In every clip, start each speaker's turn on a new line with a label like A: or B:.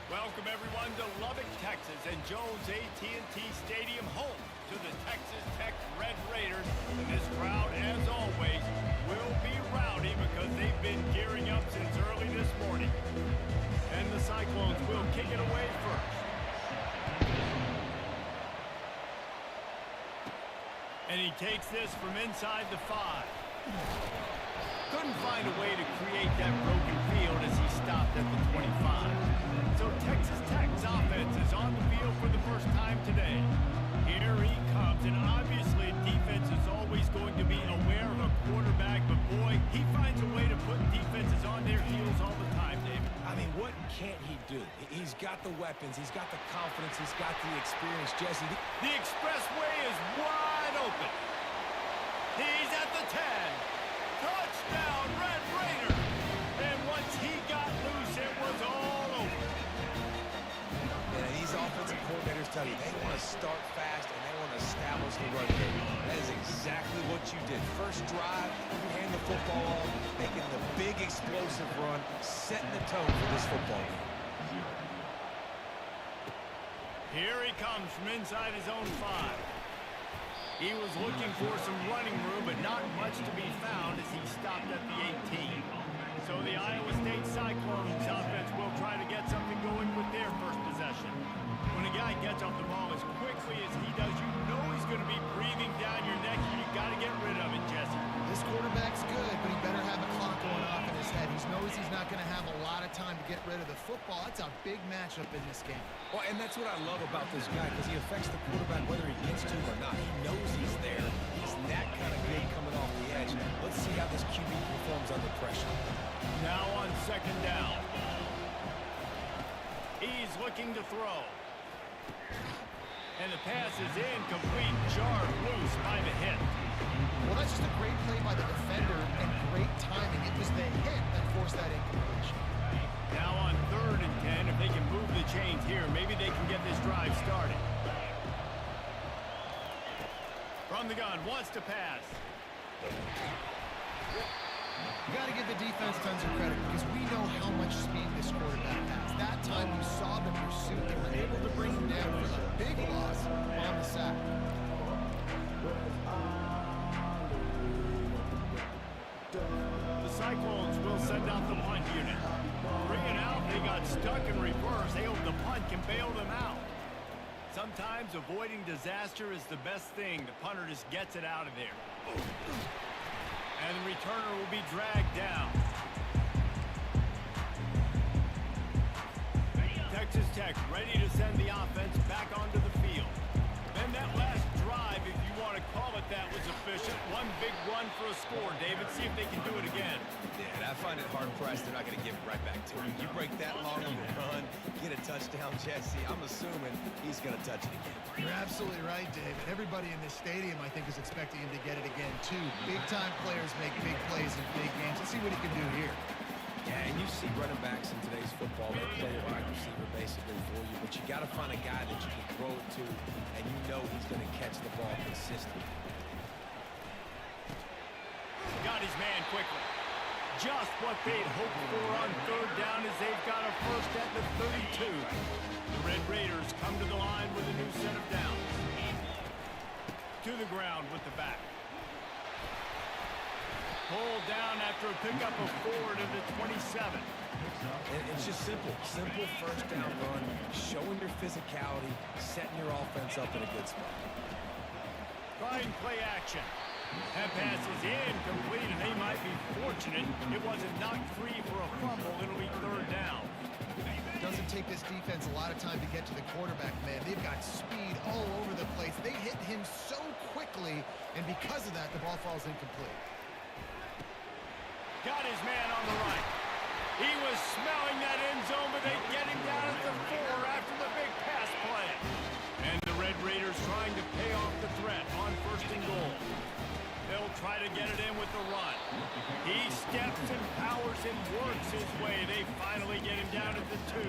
A: Welcome everyone to Lubbock, Texas, and Jones AT&T Stadium, home to the Texas Tech Red Raiders. And this crowd, as always, will be rowdy because they've been gearing up since early this morning. And the Cyclones will kick it away first. And he takes this from inside the 5. Couldn't find a way to create that broken field as he stopped at the 25. So Texas Tech's offense is on the field for the first time today. Here he comes, and obviously defense is always going to be aware of a quarterback, but boy, he finds a way to put defenses on their heels all the time, David.
B: I mean, what can't he do? He's got the weapons, he's got the confidence, he's got the experience, Jesse.
A: The expressway is wide open. He's at the 10. Touchdown, Red Raiders! And once he got loose, it was all over.
B: And these offensive coordinators tell you they want to start fast and they want to establish the run game. That is exactly what you did. First drive, you hand the football off, making the big explosive run, setting the tone for this football game.
A: Here he comes from inside his own 5. He was looking for some running room, but not much to be found as he stopped at the 18. So the Iowa State Cyclones offense will try to get something going with their first possession. When a guy gets off the ball as quickly as he does, you know he's going to be breathing down your neck, and you got to get rid of it, Jesse.
C: This quarterback's good, but he better have a clock going off in his head. He knows he's not going to have a lot of time to get rid of the football. That's a big matchup in this game.
B: Well, and that's what I love about this guy, because he affects the quarterback whether he gets to him or not. He knows he's there. He's that kind of good coming off the edge. Let's see how this QB performs under pressure.
A: Now on second down. He's looking to throw. And the pass is incomplete, jarred loose by the hit.
C: Well, that's just a great play by the defender and great timing. It was the hit that forced that incompletion.
A: Now on 3rd and 10, if they can move the chains here, maybe they can get this drive started. From the gun, wants to pass.
C: You got to give the defense tons of credit because we know how much speed this quarterback has. That time you saw the pursuit. They were able to bring him down for a big loss on the sack.
A: The Cyclones will send out the punt unit. Bring it out, they got stuck in reverse. They hope the punt can bail them out. Sometimes avoiding disaster is the best thing. The punter just gets it out of there. And the returner will be dragged down. Texas Tech ready to send the offense back onto the field. Then that last drive, if you want to call it that, was efficient. One big run for a score, David. See if they can do it again.
B: Yeah, and I find it hard-pressed they're not going to give it right back to him. You break that long of a run, get a touchdown, Jesse, I'm assuming he's going to touch it again.
C: You're absolutely right, David. Everybody in this stadium, I think, is expecting him to get it again, too. Big-time players make big plays in big games. Let's see what he can do here.
B: Yeah, and you see running backs in today's football, they play a wide receiver basically for you, but you got to find a guy that you can throw it to, and you know he's going to catch the ball consistently.
A: Got his man quickly. Just what they'd hoped for on 3rd down as they've got a first at the 32. The Red Raiders come to the line with a new set of downs. To the ground with the back. Pulled down after a pickup of 4 to the 27.
B: And it's just simple. Simple first down run, showing your physicality, setting your offense up in a good spot.
A: Trying play action. That pass is incomplete, and they might be fortunate it wasn't knocked free for a fumble. It'll be 3rd down.
C: It doesn't take this defense a lot of time to get to the quarterback, man. They've got speed all over the place. They hit him so quickly, and because of that, the ball falls incomplete.
A: Got his man on the right. He was smelling that end zone, but they get him down at the 4 after the big pass play. And the Red Raiders trying to pay off the threat on 1st and goal. They'll try to get it in with the run. He steps and powers and works his way. They finally get him down at the 2.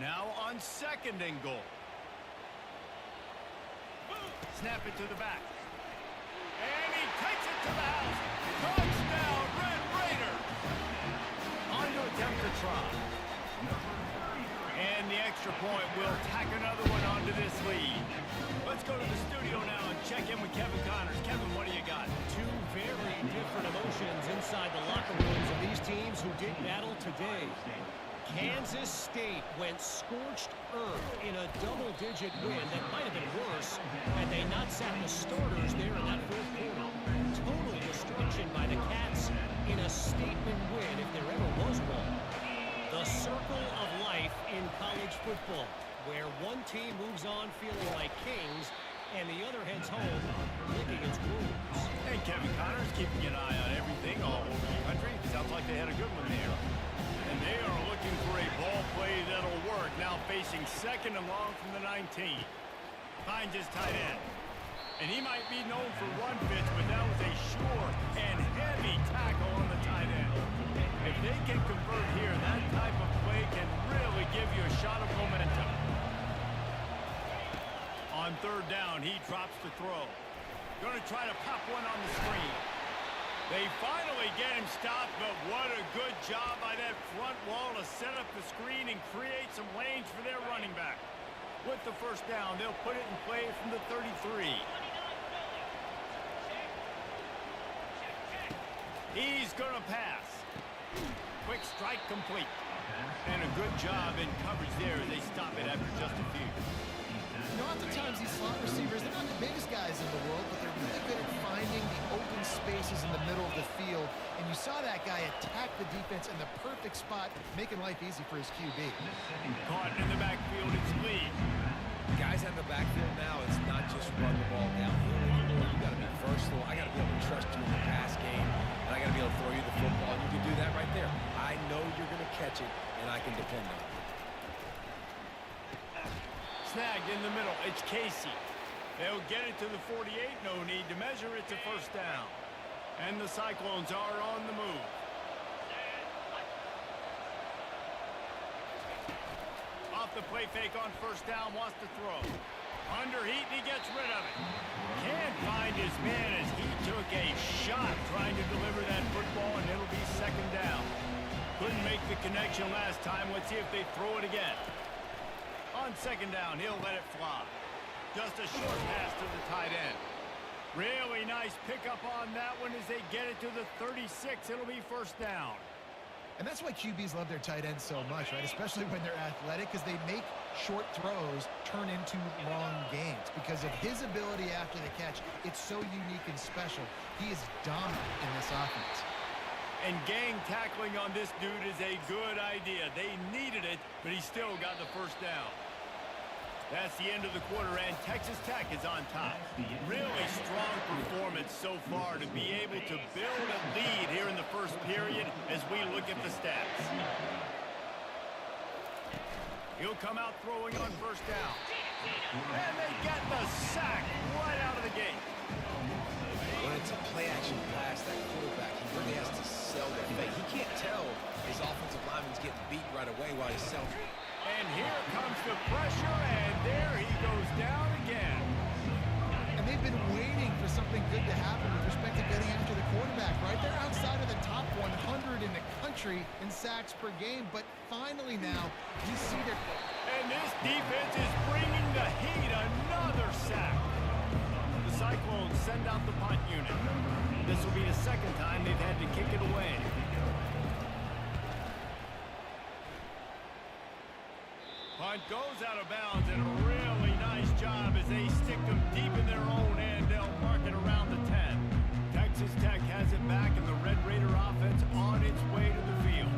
A: Now on 2nd and goal. Snap it to the back. And he takes it to the house. Touchdown, Red Raiders! try. And the extra point will tack another one onto this lead. Let's go to the studio now and check in with Kevin Connors. Kevin, what do you got?
D: Two very different emotions inside the locker rooms of these teams who did battle today. Kansas State went scorched earth in a double-digit win that might have been worse had they not sat the starters there in that fourth quarter. Total destruction by the Cats in a statement win if there ever was one. The circle of life in college football, where one team moves on feeling like kings and the other heads home licking its wounds.
A: And Kevin Connors keeping an eye on everything all over the country. Sounds like they had a good one there. And they are looking for a ball play that'll work. Now facing second and long from the 19. Finds his tight end. And he might be known for run fits, but that was a sure and heavy tackle on the tight end. If they can convert here, that type of play can really give you a shot of momentum. On third down, he drops the throw. Going to try to pop one on the screen. They finally get him stopped, but what a good job by that front wall to set up the screen and create some lanes for their running back. With the first down, they'll put it in play from the 33. He's going to pass. Quick strike complete. And a good job in coverage there as they stop it after just a few.
C: You know, oftentimes these slot receivers, they're not the biggest guys in the world, but they're really good at finding the open spaces in the middle of the field. And you saw that guy attack the defense in the perfect spot, making life easy for his QB.
A: Caught in the backfield, it's Lee.
B: Guys out in the backfield now, it's not just run the ball downhill anymore. You got to be versatile. I got to be able to trust you in the pass game, and I got to be able to throw you the football. And you can do that right there. I know you're going to catch it, and I can depend on it.
A: Snagged in the middle. It's Casey. They'll get it to the 48. No need to measure it to first down. And the Cyclones are on the move. Off the play fake on first down. Wants to throw. Under heat, he gets rid of it. Can't find his man as he took a shot trying to deliver that football, and it'll be second down. Couldn't make the connection last time. Let's see if they throw it again. On second down, he'll let it fly. Just a short pass to the tight end. Really nice pickup on that one as they get it to the 36. It'll be first down.
C: And that's why QBs love their tight ends so much, right? Especially when they're athletic, because they make short throws turn into long gains. Because of his ability after the catch, it's so unique and special. He is dominant in this offense.
A: And gang tackling on this dude is a good idea. They needed it, but he still got the first down. That's the end of the quarter, and Texas Tech is on top. Really strong performance so far to be able to build a lead here in the first period as we look at the stats. He'll come out throwing on first down. And they get the sack right out of the gate.
B: When it's a play-action pass, that quarterback, he really has to sell the fake. He can't tell his offensive lineman's getting beat right away while he's selling.
A: And here comes the pressure, and there he goes down again.
C: And they've been waiting for something good to happen with respect to getting after the quarterback, right? They're outside of the top 100 in the country in sacks per game, but finally now, you see their...
A: And this defense is bringing the heat. Another sack. The Cyclones send out the punt unit. This will be the second time they've had to kick it away. Punt goes out of bounds, and a really nice job as they stick them deep in their own end. They'll mark it around the 10. Texas Tech has it back, and the Red Raider offense on its way to the field.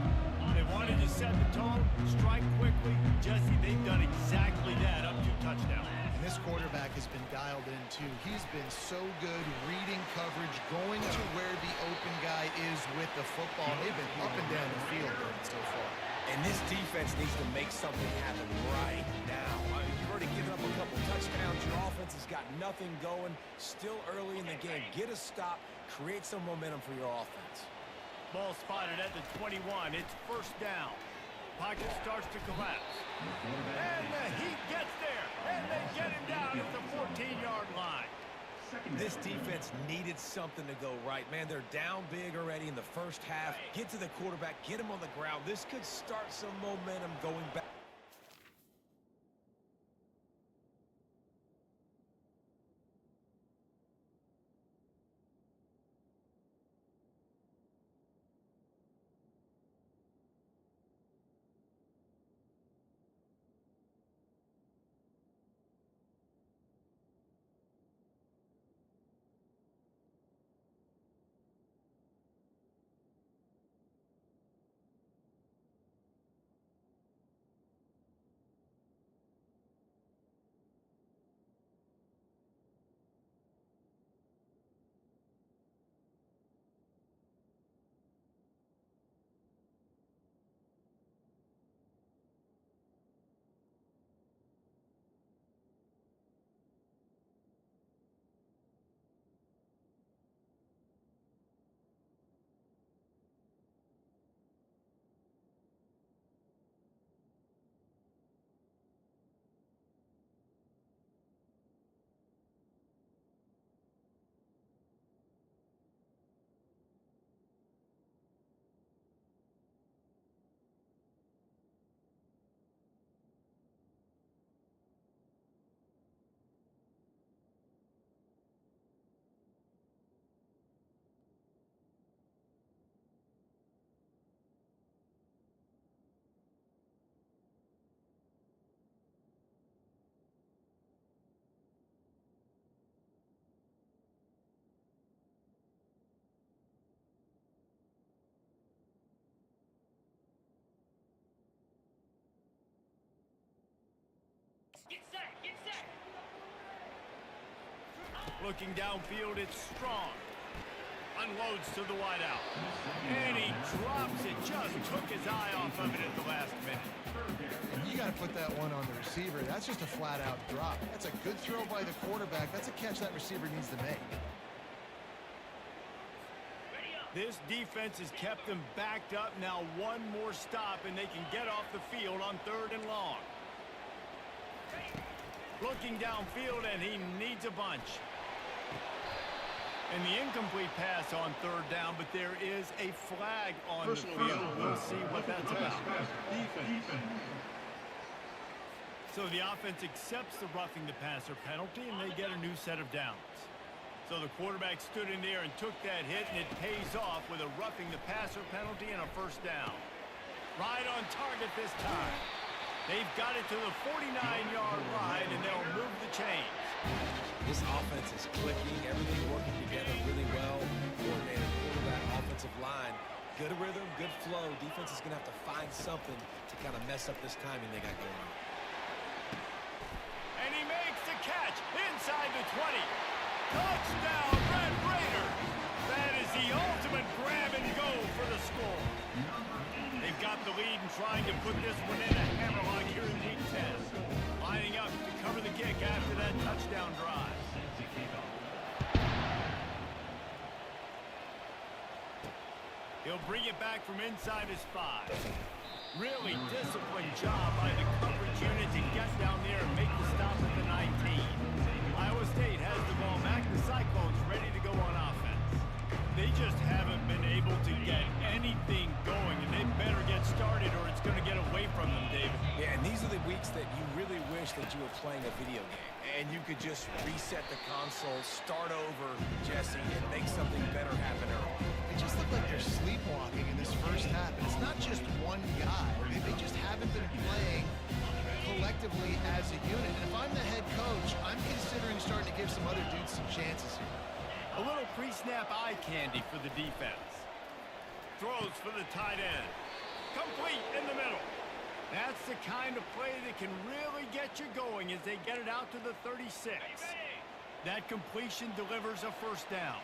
A: They wanted to set the tone, strike quickly. Jesse, they've done exactly that, up 2 touchdowns.
C: And this quarterback has been dialed in, too. He's been so good reading coverage, going to where the open guy is with the football. They've been up and down the field so far.
B: And this defense needs to make something happen right now. You've already given up a couple touchdowns. Your offense has got nothing going. Still early in the game. Get a stop. Create some momentum for your offense.
A: Ball spotted at the 21. It's first down. Pocket starts to collapse. And the Heat gets there. And they get him down at the 14-yard line.
B: This defense needed something to go right. Man, they're down big already in the first half. Get to the quarterback, get him on the ground. This could start some momentum going back.
A: Looking downfield, it's Strong. Unloads to the wideout. And he drops it. Just took his eye off of it at the last minute.
C: You got to put that one on the receiver. That's just a flat-out drop. That's a good throw by the quarterback. That's a catch that receiver needs to make.
A: This defense has kept them backed up. Now one more stop, and they can get off the field on 3rd and long. Looking downfield, and he needs a bunch. And the incomplete pass on 3rd down, but there is a flag on the field. We'll see what that's about. So the offense accepts the roughing the passer penalty, and they get a new set of downs. So the quarterback stood in there and took that hit, and it pays off with a roughing the passer penalty and a 1st down. Right on target this time. They've got it to the 49-yard line, and they'll move the chains.
B: This offense is clicking, everything working together really well. Coordinator, quarterback, offensive line. Good rhythm, good flow. Defense is going to have to find something to kind of mess up this timing they got going on.
A: And he makes the catch inside the 20. Touchdown, Red Raiders! That is the ultimate grab and go for the score. They've got the lead and trying to put this one in a hammerlock here in Week 10. Lining up to cover the kick after that touchdown drive. He'll bring it back from inside his 5. Really disciplined job by the coverage unit to get down there and make the stop at the 19. Iowa State has the ball back. The Cyclones ready to go on offense. They just haven't been able to get anything going, and they better get started or it's going to get away from them, David.
B: Yeah, and these are the weeks that you really wish that you were playing a video game, and you could just reset the console, start over, Jesse, and make something better happen early.
C: They just look like they're sleepwalking in this first half, and it's not just one guy. They just haven't been playing collectively as a unit. And if I'm the head coach, I'm considering starting to give some other dudes some chances here.
A: A little pre-snap eye candy for the defense. Throws for the tight end. Complete in the middle. That's the kind of play that can really get you going as they get it out to the 36. That completion delivers a 1st down.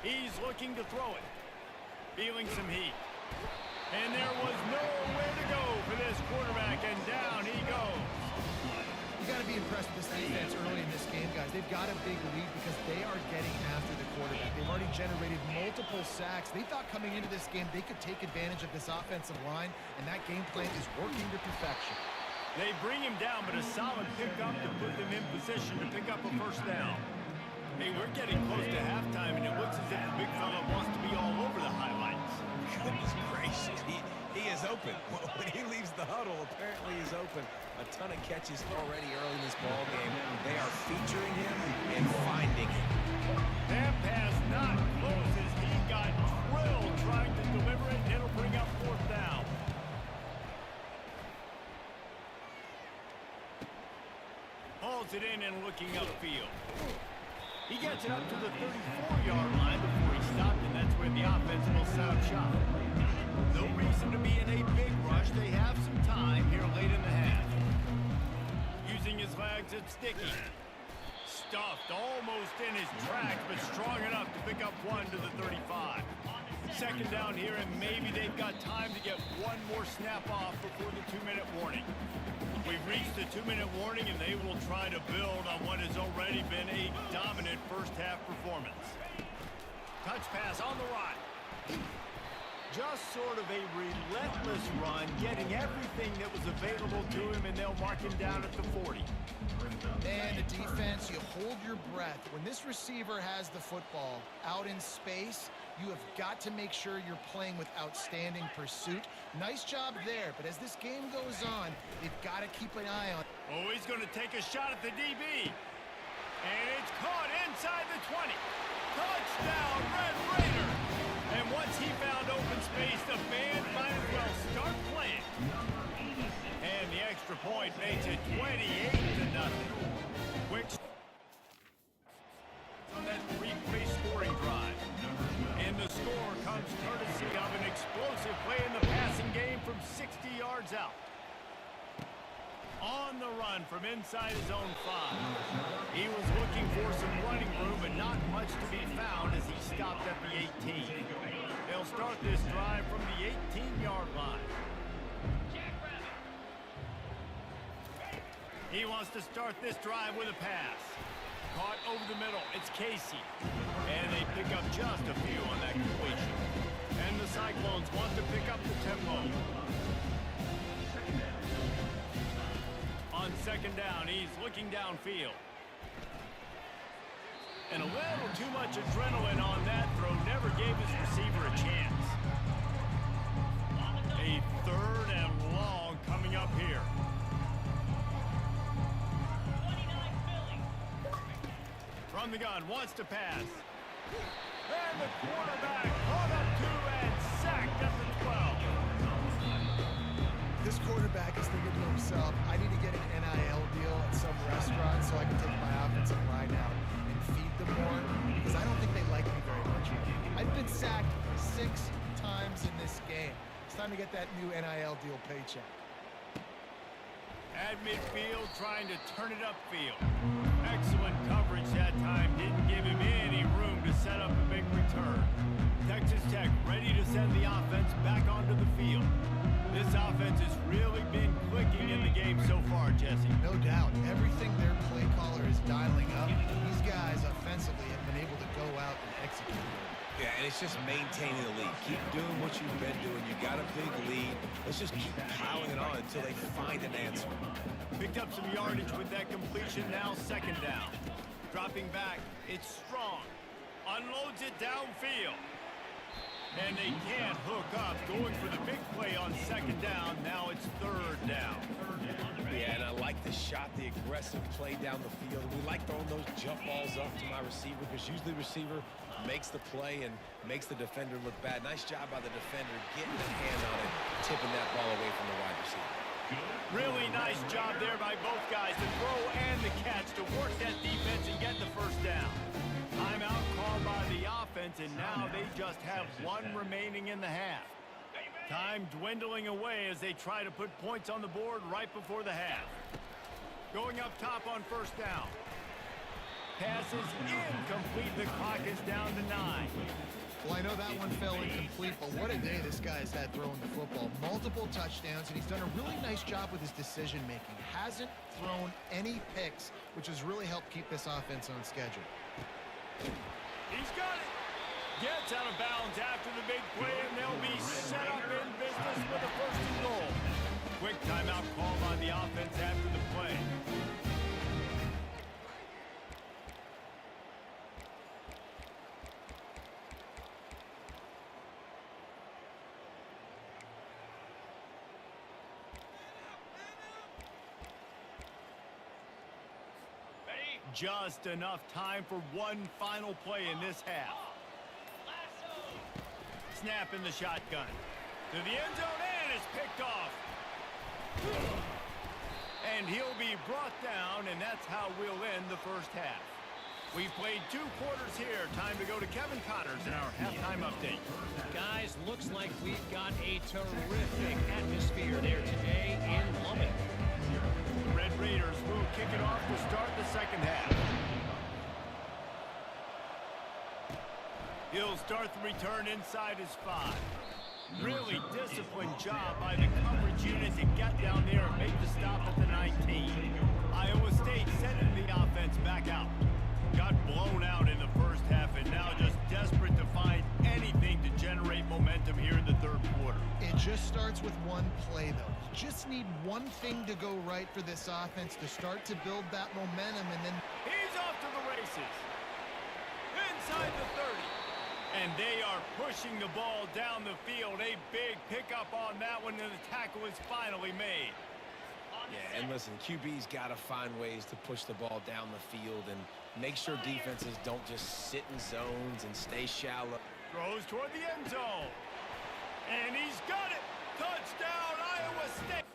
A: He's looking to throw it. Feeling some heat. And there was nowhere to go for this quarterback, and down he goes.
C: You got to be impressed with this defense early in this game, guys. They've got a big lead because they are getting after the quarterback. They've already generated multiple sacks. They thought coming into this game they could take advantage of this offensive line, and that game plan is working to perfection.
A: They bring him down, but a solid pickup to put them in position to pick up a first down. Hey, we're getting close to halftime, and it looks as if the big fella wants to be all over the highlights.
B: Goodness gracious, he is open. When he leaves the huddle, apparently he's open. A ton of catches already early in this ball game. They are featuring him and finding him.
A: That pass not close as he got drilled trying to deliver it, and it'll bring up fourth down. Hauls it in and looking upfield. He gets it up to the 34-yard line before he stopped, and that's where the offense will set up shop. No reason to be in a big rush. They have some time here late in the half. Using his legs, it's Sticky. Stuffed almost in his tracks, but strong enough to pick up one to the 35. Second down here, and maybe they've got time to get one more snap off before the 2-minute warning. We've reached the 2-minute warning, and they will try to build on what has already been a dominant first-half performance. Touch pass on the run. Just sort of a relentless run, getting everything that was available to him, and they'll mark him down at the 40.
C: And the defense, you hold your breath. When this receiver has the football out in space, you have got to make sure you're playing with outstanding pursuit. Nice job there, but as this game goes on, they've got to keep an eye on.
A: Oh, he's going to take a shot at the DB. And it's caught inside the 20. Touchdown, Red Raider! And once he found open space, the band might as well start playing. And the extra point makes it 28-0. Quick on that three-play scoring drive. And the score comes courtesy of an explosive play in the passing game from 60 yards out. On the run from inside his own 5. He was looking for some running room, but not much to be found as he stopped at the 18. They'll start this drive from the 18-yard line. He wants to start this drive with a pass. Caught over the middle. It's Casey. And they pick up just a few on that completion. And the Cyclones want to pick up the tempo. On second down, he's looking downfield. And a little too much adrenaline on that throw. Never gave his receiver a chance. A third and long coming up here. From the gun, wants to pass. And the quarterback caught up to and sacked at the 12.
C: This quarterback is thinking to himself, I need to get an NIL deal at some restaurant so I can take my offensive line out and feed them more, because I don't think they like me very much. I've been sacked 6 times in this game. It's time to get that new NIL deal paycheck.
A: At midfield, trying to turn it upfield. Excellent coverage that time. Didn't give him any room to set up a big return. Texas Tech ready to send the offense back onto the field. This offense has really been clicking in the game so far, Jesse.
C: No doubt. Everything their play caller is dialing up. These guys offensively have been able to go out and execute.
B: Yeah, and it's just maintaining the lead. Keep doing what you've been doing. You got a big lead. Let's just keep piling it on until they find an answer.
A: Picked up some yardage with that completion. Now second down. Dropping back. It's Strong. Unloads it downfield. And they can't hook up. Going for the big play on second down. Now it's third down.
B: Yeah, and I like the shot, the aggressive play down the field. We like throwing those jump balls up to my receiver because usually the receiver makes the play and makes the defender look bad. Nice job by the defender getting a hand on it, tipping that ball away from the wide receiver.
A: Really nice job there by both guys, the throw and the catch, to work that defense and get the first down. Timeout called by the offense, and now they just have one remaining in the half. Time dwindling away as they try to put points on the board right before the half. Going up top on first down. Pass is incomplete. The clock is down to 9.
C: Well, I know that one fell incomplete, but what a day this guy's had throwing the football. Multiple touchdowns, and he's done a really nice job with his decision-making. Hasn't thrown any picks, which has really helped keep this offense on schedule.
A: He's got it. Gets out of bounds after the big play, and they'll be set up in business with a first and goal. Quick timeout called on the offense after the play. Just enough time for one final play in this half. Snap in the shotgun. To the end zone, and it's picked off. And he'll be brought down, and that's how we'll end the first half. We've played 2 quarters here. Time to go to Kevin Connors in our halftime update.
D: Guys, looks like we've got a terrific atmosphere there today in Lubbock.
A: The Red Raiders will kick it off to start the second half. He'll start the return inside his 5. Really disciplined job by the coverage unit to get down there and make the stop at the 19. Iowa State sending the offense back out. Got blown out in the first half and now just desperate to find anything to generate momentum here in the third quarter.
C: It just starts with one play, though. You just need one thing to go right for this offense to start to build that momentum, and then
A: He's off to the races. Inside the 30. And they are pushing the ball down the field. A big pickup on that one, and the tackle is finally made.
B: Yeah, and listen, QB's got to find ways to push the ball down the field and make sure defenses don't just sit in zones and stay shallow.
A: Throws toward the end zone. And he's got it. Touchdown, Iowa State.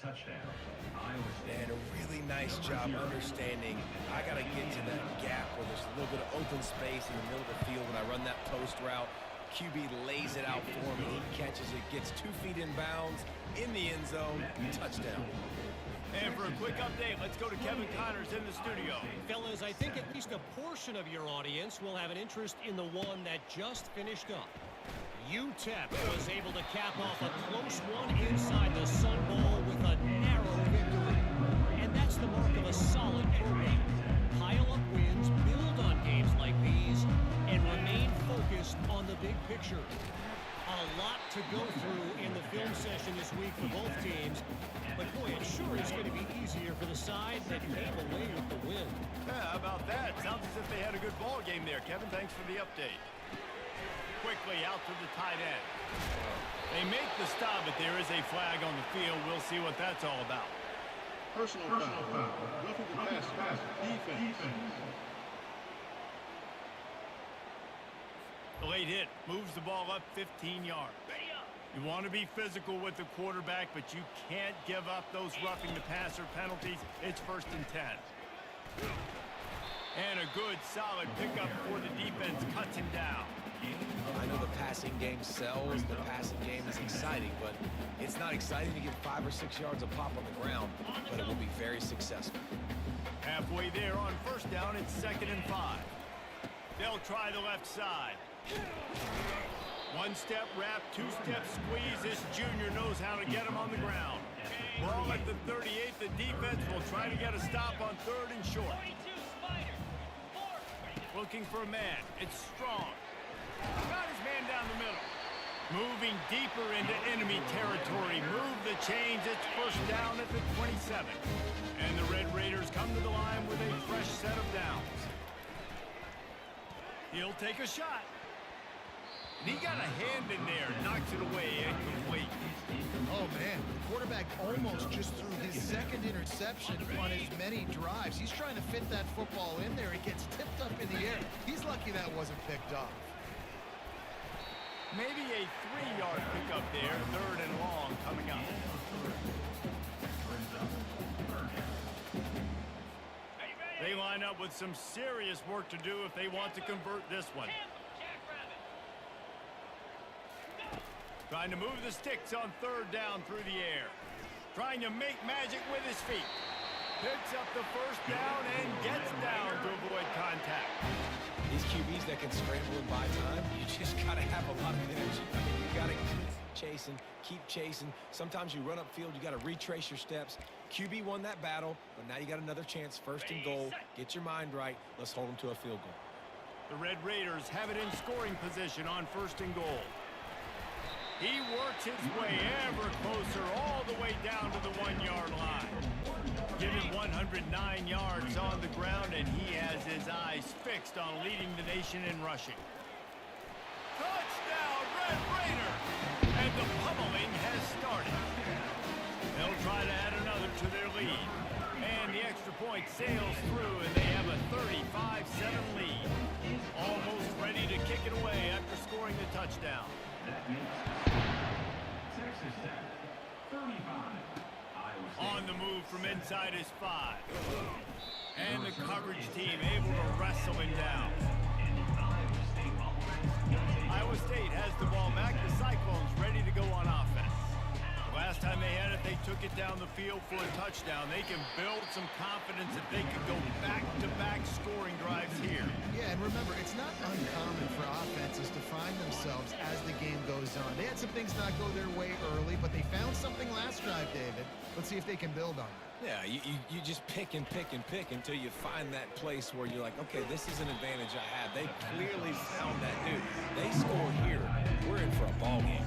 E: Touchdown, Iowa State.
B: And a really nice job understanding I got to get to that gap where there's a little bit of open space in the middle of the field when I run that post route. QB lays it out for me. He catches it, gets 2 feet in bounds, in the end zone, touchdown.
A: And for a quick update, let's go to Kevin Connors in the studio.
D: Fellas, I think at least a portion of your audience will have an interest in the one that just finished up. UTEP was able to cap off a close one inside the Sun Bowl with a narrow victory. And that's the mark of a solid program. Pile up wins, build on games like these, and remain focused on the big picture. A lot to go through in the film session this week for both teams. But boy, it sure is going to be easier for the side that came away with the win.
A: Yeah, how about that? Sounds as if they had a good ball game there. Kevin, thanks for the update. Quickly out to the tight end. They make the stop, but there is a flag on the field. We'll see what that's all about.
E: Personal foul. Roughing the pass. Defense.
A: The late hit moves the ball up 15 yards. You want to be physical with the quarterback, but you can't give up those roughing the passer penalties. It's 1st and 10. And a good, solid pickup for the defense cuts him down.
B: I know the passing game sells, the passing game is exciting, but it's not exciting to get 5 or 6 yards a pop on the ground, but it will be very successful.
A: Halfway there on 1st down, it's 2nd and 5. They'll try the left side. 1-step wrap, 2-step squeeze. This junior knows how to get him on the ground. Ball at the 38. The defense will try to get a stop on 3rd and short. Looking for a man. It's Strong. Got his man down the middle. Moving deeper into enemy territory. Move the chains. It's 1st down at the 27. And the Red Raiders come to the line with a fresh set of downs. He'll take a shot. And he got a hand in there. Knocks it away. Incomplete.
C: oh man, the quarterback almost just threw his 2nd interception on as many drives. He's trying to fit that football in there. It gets tipped up in the air. He's lucky that wasn't picked off.
A: Maybe a 3-yard pickup there. 3rd and long coming up. They line up with some serious work to do if they want to convert this one. Trying to move the sticks on 3rd down through the air. Trying to make magic with his feet. Picks up the 1st down and gets down to avoid contact.
B: These QBs that can scramble and buy time, you just got to have a lot of energy. I mean, you got to keep chasing. Sometimes you run upfield, you got to retrace your steps. QB won that battle, but now you got another chance, first and goal. Get your mind right. Let's hold them to a field goal.
A: The Red Raiders have it in scoring position on first and goal. He works his way ever closer all the way down to the 1-yard line. Given 109 yards on the ground, and he has his eyes fixed on leading the nation in rushing. Touchdown, Red Raider! And the pummeling has started. They'll try to add another to their lead. And the extra point sails through, and they have a 35-7 lead. Almost ready to kick it away after scoring the touchdown.
F: Texas Tech, 35.
A: On the move from inside his 5. And the coverage team able to wrestle him down. Iowa State has the ball back. The Cyclones ready to go on offense. Last time they had it, they took it down the field for a touchdown. They can build some confidence that they could go back-to-back scoring drives here.
C: Yeah, and remember, it's not uncommon for offenses to find themselves as the game goes on. They had some things not go their way early, but they found something last drive, David. Let's see if they can build on it.
B: Yeah, you just pick and pick and pick until you find that place where you're like, okay, this is an advantage I have. They clearly found that, dude. They score here. We're in for a ball game.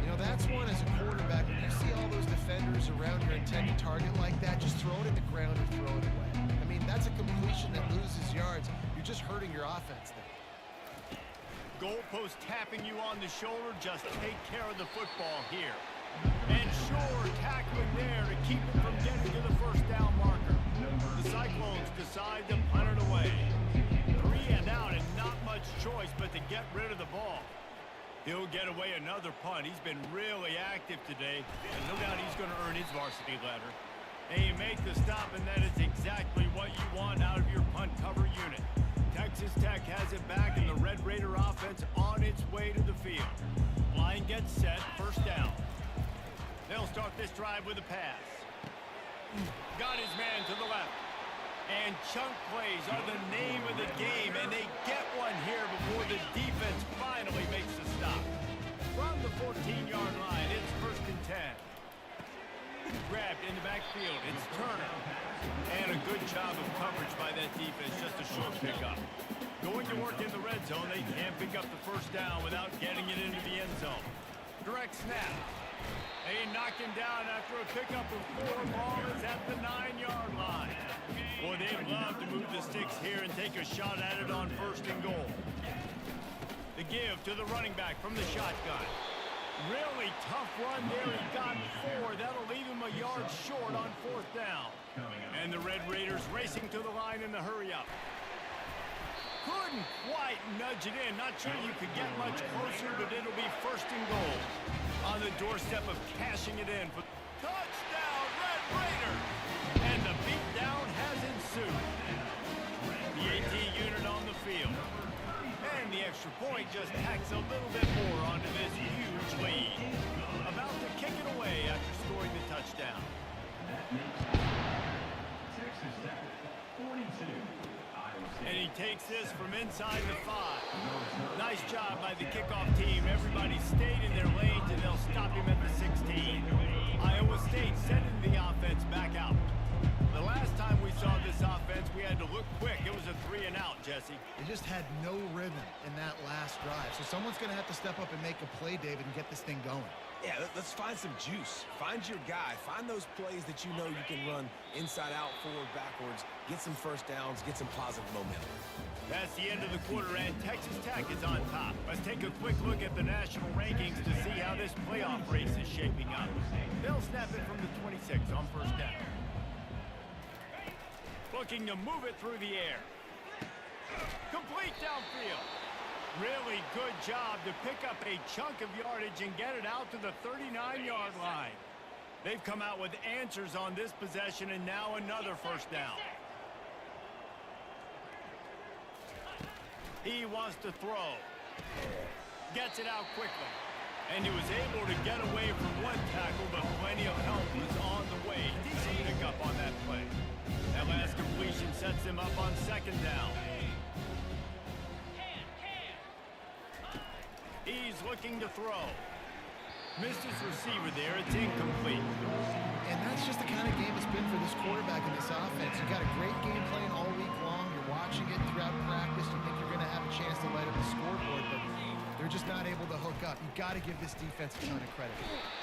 C: You know, that's one as a quarterback. When you see all those defenders around your intended target like that, just throw it in the ground or throw it away. I mean, that's a completion that loses yards. You're just hurting your offense there.
A: Goalpost tapping you on the shoulder. Just take care of the football here. And sure, tackling there to keep it from getting to the first down marker. The Cyclones decide to punt it away. 3 and out and not much choice but to get rid of the ball. He'll get away another punt. He's been really active today, and no doubt he's going to earn his varsity letter. And you make the stop, and that is exactly what you want out of your punt cover unit. Texas Tech has it back, and the Red Raider offense on its way to the field. Line gets set, first down. They'll start this drive with a pass. Got his man to the left. And chunk plays are the name of the game, and they get one here before the defense finally makes the stop. From the 14-yard line, it's first and 10. Grabbed in the backfield, it's Turner. And a good job of coverage by that defense, just a short pickup. Going to work in the red zone, they can't pick up the first down without getting it into the end zone. Direct snap. They knock him down after a pickup of 4. Ball is at the 9-yard line. Boy, they'd love to move the sticks here and take a shot at it on first and goal. The give to the running back from the shotgun. Really tough run there. He got 4. That'll leave him a yard short on fourth down. And the Red Raiders racing to the line in the hurry-up. Couldn't quite nudge it in. Not sure you could get much closer, but it'll be first and goal. On the doorstep of cashing it in. Touchdown, Red Raider! And the beatdown has ensued. The AT unit on the field. And the extra point just tacks a little bit more onto this huge lead. About to kick it away after scoring the touchdown.
F: Texas Tech, 42.
A: And he takes this from inside the 5. Nice job by the kickoff team. Everybody stayed in their lanes, and they'll stop him at the 16. Iowa State sending the offense back out. The last time we saw this offense, we had to look quick. It was a 3 and out, Jesse.
C: They just had no rhythm in that last drive. So someone's going to have to step up and make a play, David, and get this thing going.
B: Yeah, let's find some juice. Find your guy. Find those plays that you know you can run inside out, forward, backwards. Get some first downs. Get some positive momentum.
A: That's the end of the quarter, and Texas Tech is on top. Let's take a quick look at the national rankings to see how this playoff race is shaping up. They'll snap it from the 26 on first down. Looking to move it through the air. Complete downfield. Really good job to pick up a chunk of yardage and get it out to the 39-yard line. They've come out with answers on this possession, and now another first down. He wants to throw. Gets it out quickly. And he was able to get away from one tackle, but plenty of help was on the way. Decent pickup on that play. That last completion sets him up on second down. He's looking to throw. Missed his receiver there. It's incomplete.
C: And that's just the kind of game it's been for this quarterback in this offense. You got a great game plan all week long. You're watching it throughout practice. You think you're going to have a chance to light up the scoreboard, but they're just not able to hook up. You got to give this defense a ton of credit.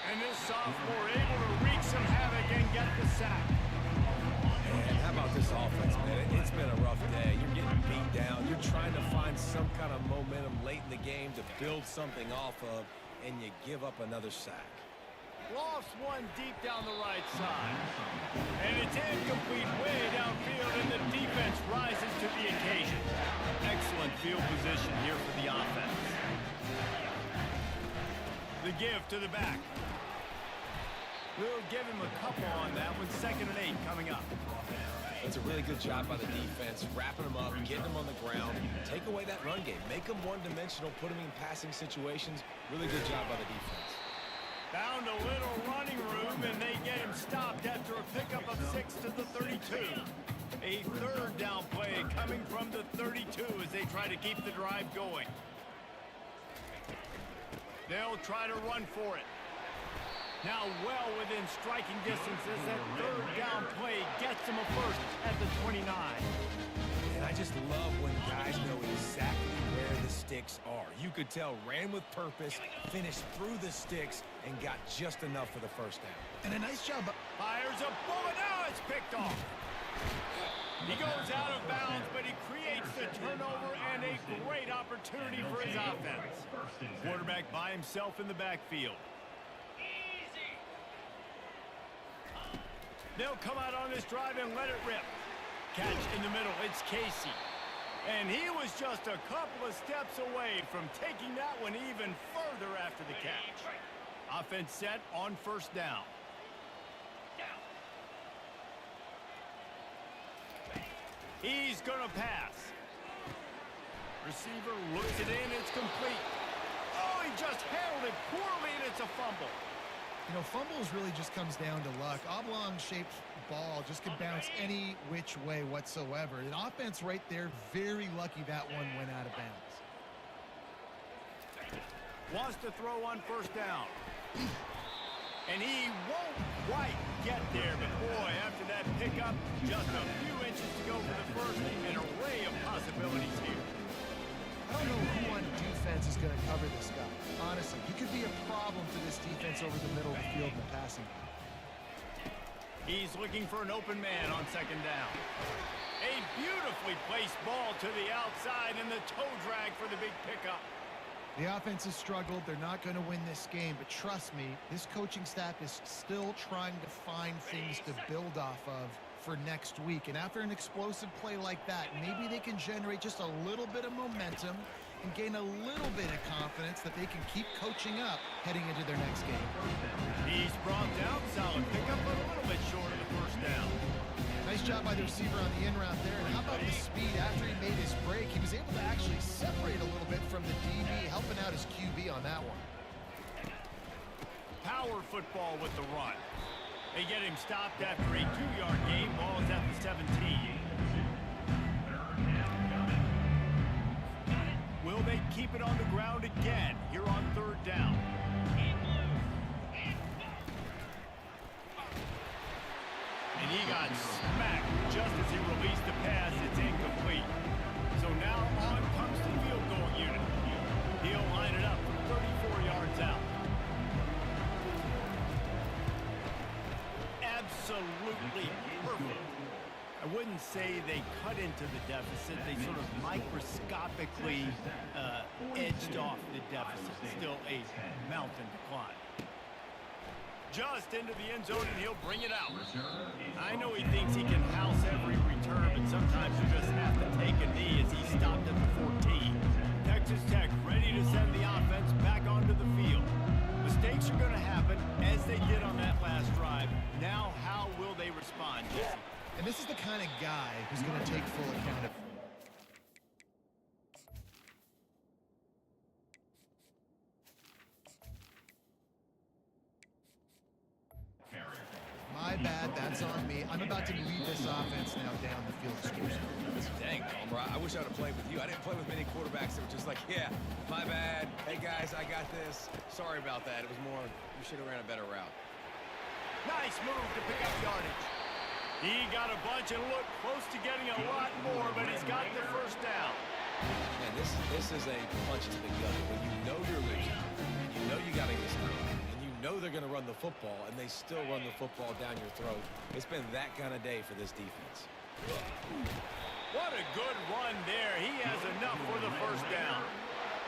A: And this sophomore able to wreak some havoc and get the sack.
B: And how about this offense, man? It's been a rough day. You're getting beat down. You're trying to find some kind of momentum late in the game to build something off of, and you give up another sack.
A: Lofts one deep down the right side. And it's incomplete way downfield, and the defense rises to the occasion. Excellent field position here for the offense. The give to the back. We'll give him a couple on that one. 2nd and 8 coming up.
B: It's a really good job by the defense, wrapping them up, getting them on the ground. Take away that run game. Make them one-dimensional, put them in passing situations. Really good job by the defense.
A: Found a little running room, and they get him stopped after a pickup of 6 to the 32. A 3rd down play coming from the 32 as they try to keep the drive going. They'll try to run for it. Now well within striking distance as that 3rd down play gets them a first at the 29.
B: And I just love when guys know exactly where the sticks are. You could tell ran with purpose, finished through the sticks, and got just enough for the first down.
C: And a nice job.
A: Fires a bullet. Now it's picked off. He goes out of bounds, but he creates the turnover and a great opportunity for his offense. Quarterback by himself in the backfield. They'll come out on this drive and let it rip. Catch in the middle. It's Casey. And he was just a couple of steps away from taking that one even further after the catch. Offense set on 1st down. He's going to pass. Receiver looks it in. It's complete. Oh, he just handled it poorly, and it's a fumble.
C: You know, fumbles really just comes down to luck. Oblong-shaped ball just can bounce any which way whatsoever. The offense right there, very lucky that one went out of bounds.
A: Wants to throw on 1st down. And he won't quite get there, but boy, after that pickup, just a few inches to go for the first. An array of possibilities here.
C: I don't know who on defense is going to cover this guy. Honestly, he could be a problem for this defense over the middle of the field in the passing game.
A: He's looking for an open man on 2nd down. A beautifully placed ball to the outside and the toe drag for the big pickup.
C: The offense has struggled. They're not going to win this game, but trust me, this coaching staff is still trying to find things to build off of for next week. And after an explosive play like that, maybe they can generate just a little bit of momentum and gain a little bit of confidence that they can keep coaching up heading into their next game.
A: He's brought down. Solid pickup, but a little bit short of the 1st down.
C: Nice job by the receiver on the in route there. And how about the speed after he made his break? He was able to actually separate a little bit from the DB, helping out his QB on that one.
A: Power football with the run. They get him stopped after a 2-yard gain. Ball is at the 17. Will they keep it on the ground again here on 3rd down? And he got smacked just as he released the pass. It's incomplete. So now on comes the field goal unit. He'll line it up from 34 yards out. Absolutely perfect. I wouldn't say they cut into the deficit. They sort of microscopically edged off the deficit. Still a mountain to climb. Just into the end zone, and he'll bring it out. I know he thinks he can house every return, but sometimes you just have to take a knee as he stopped at the 14. Texas Tech ready to send the offense back onto the field. Mistakes are going to happen, as they did on that last drive. Now, how will they respond, Jesse?
C: And this is the kind of guy who's going to take full account of. My bad, that's on me. I'm about to lead this offense now down the field to score some.
B: Dang, Palmer, I wish I would have played with you. I didn't play with many quarterbacks that were just like, yeah, my bad. Hey, guys, I got this. Sorry about that. It was more, you should have ran a better route.
A: Nice move to pick up yardage. He got a bunch and looked close to getting a lot more, but he's got the first down.
B: Man, this is a punch to the gut. When you know you're losing, you know you got to get stopped, and you know they're going to run the football, and they still run the football down your throat. It's been that kind of day for this defense.
A: What a good run there. He has enough for the first down.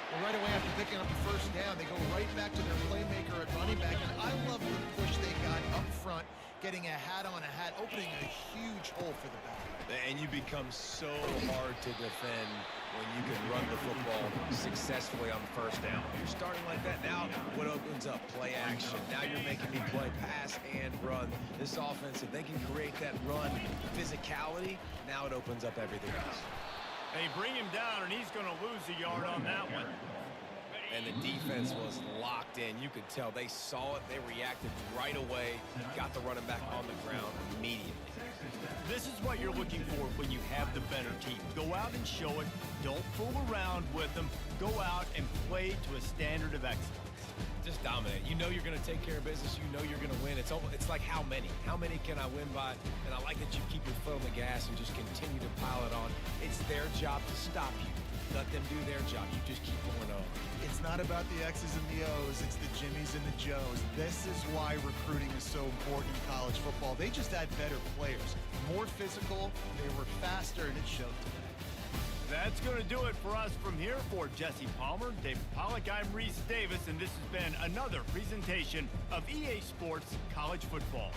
C: Well, right away after picking up the first down, they go right back to their playmaker at running back, and I love the push they got up front, getting a hat on a hat, opening a huge hole for the back.
B: And you become so hard to defend when you can run the football successfully on first down. You're starting like that. Now what opens up? Play action. Now you're making me play pass and run. This offense, if they can create that run physicality, now it opens up everything else.
A: They bring him down, and he's going to lose a yard on that one.
B: And the defense was locked in. You could tell they saw it. They reacted right away. Got the running back on the ground immediately.
A: This is what you're looking for when you have the better team. Go out and show it. Don't fool around with them. Go out and play to a standard of excellence.
B: Just dominate. You know you're going to take care of business. You know you're going to win. It's like how many? How many can I win by? And I like that you keep your foot on the gas and just continue to pile it on. It's their job to stop you. Let them do their job. You just keep going on.
C: It's not about the X's and the O's. It's the Jimmies and the Joes. This is why recruiting is so important in college football. They just had better players, more physical, they were faster, and it showed today.
A: That's going to do it for us from here. For Jesse Palmer, David Pollack, I'm Reese Davis, and this has been another presentation of EA Sports College Football.